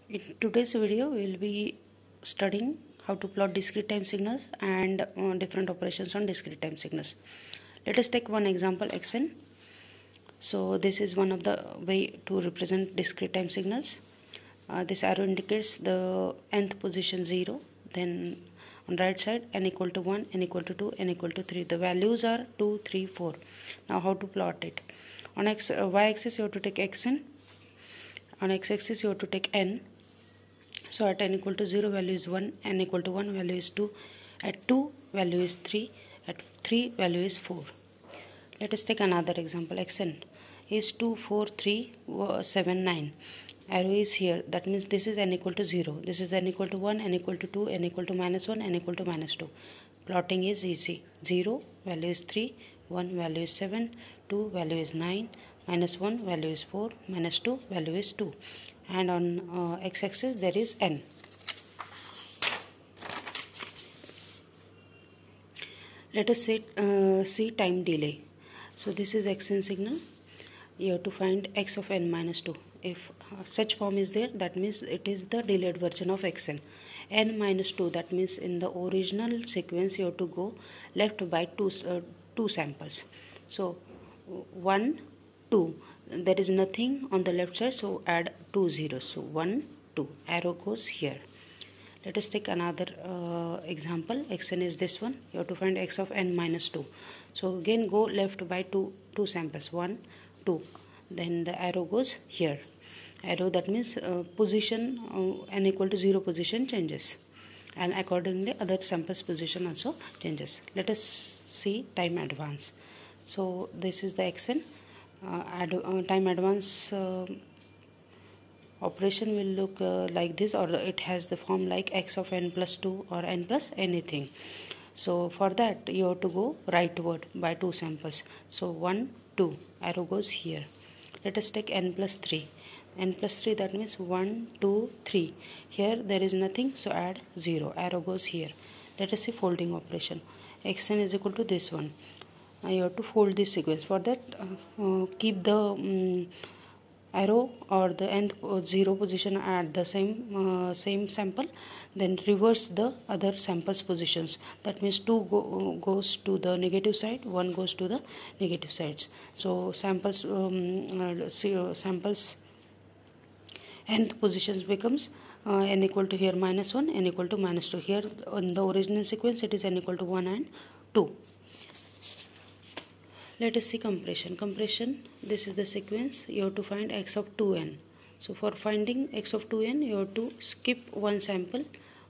In today's video, we will be studying how to plot discrete time signals and different operations on discrete time signals. Let us take one example, xn. So this is one of the way to represent discrete time signals. This arrow indicates the nth position 0. Then on right side, n equal to 1, n equal to 2, n equal to 3. The values are 2, 3, 4. Now how to plot it? On y-axis you have to take xn. On x-axis you have to take n. So at n equal to 0 value is 1, n equal to 1 value is 2, at 2 value is 3, at 3 value is 4. Let us take another example. Xn is 2, 4, 3, 7, 9. Arrow is here, that means this is n equal to 0. This is n equal to 1, n equal to 2, n equal to minus 1, n equal to minus 2. Plotting is easy. 0 value is 3, 1 value is 7, 2 value is 9, minus 1 value is 4, minus 2 value is 2. And on x-axis there is n. Let us see time delay. So this is xn signal. You have to find x of n minus 2. If such form is there, that means it is the delayed version of xn. N minus 2, that means in the original sequence you have to go left by two samples. So 1, 2. There is nothing on the left side, so add 2 zeros. So 1, 2. Arrow goes here. Let us take another example. Xn is this one. You have to find x of n minus 2. So again go left by two samples. 1, 2. Then the arrow goes here. Arrow, that means position n equal to 0 position changes, and accordingly other samples position also changes. Let us see time advance. So this is the xn. Time advance operation will look like this, or it has the form like x of n plus 2 or n plus anything. So for that you have to go rightward by two samples. So 1, 2. Arrow goes here. Let us take n plus 3. N plus 3, that means 1, 2, 3. Here there is nothing, so add 0. Arrow goes here. Let us see folding operation. Xn is equal to this one. You have to fold this sequence. For that keep the arrow or the nth 0 position at the same sample, then reverse the other samples positions. That means 2 goes to the negative side, 1 goes to the negative sides. So samples nth positions becomes n equal to here minus 1, n equal to minus 2. Here in the original sequence it is n equal to 1 and 2. Let us see compression. Compression, this is the sequence. You have to find x of 2n. So for finding x of 2n, you have to skip one sample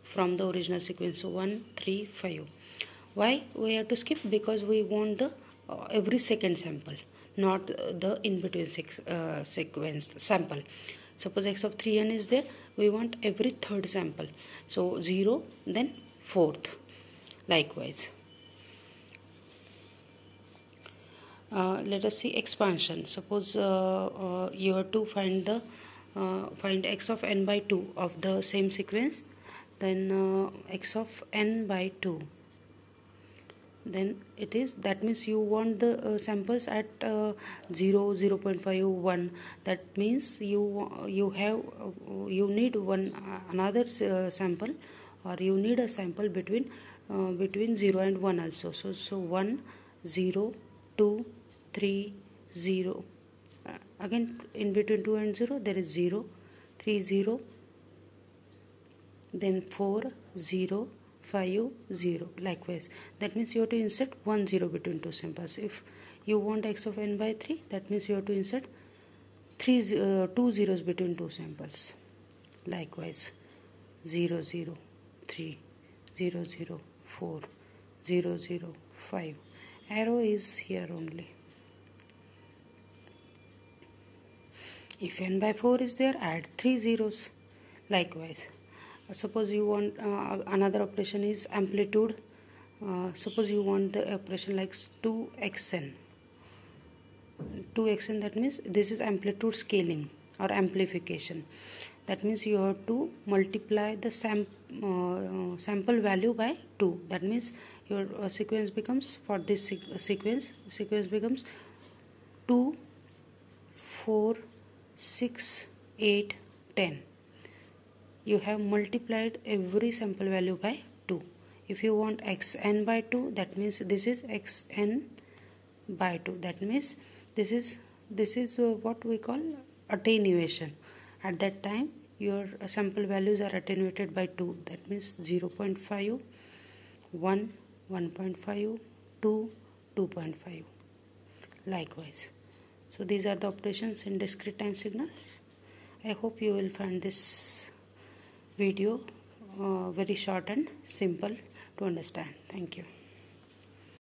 from the original sequence. So 1, 3, 5. Why we have to skip? Because we want the every second sample, not the in-between sequence sample. Suppose x of 3n is there, we want every third sample. So 0, then 4th. Likewise. Let us see expansion. Suppose you have to find x of n by 2 of the same sequence, then x of n by 2. Then it is, that means you want the samples at 0, 0.5, 1. That means you need another sample, or you need a sample between 0 and 1 also. So 1, 0, 2, 3, 0. Again in between 2 and 0 there is 0, 3, 0, then 4, 0, 5, 0. Likewise, that means you have to insert 1 0 between two samples. If you want x of n by 3, that means you have to insert 2 zeros between two samples. Likewise, 0, 0, 3, 0, 0, 4, 0, 0, 5. Arrow is here only. If n by 4 is there, add 3 zeros. Likewise, suppose you want another operation is amplitude. Suppose you want the operation like 2xn. 2xn, that means this is amplitude scaling or amplification. That means you have to multiply the sample value by 2. That means your sequence becomes, for this sequence becomes 2, 4, 6, 8, 10. you have multiplied every sample value by 2. If you want xn by 2, that means this is xn by 2. That means this is what we call attenuation. At that time your sample values are attenuated by 2. That means 0.5, 1, 1.5, 2, 2.5. Likewise. So these are the operations in discrete time signals. I hope you will find this video very short and simple to understand. Thank you.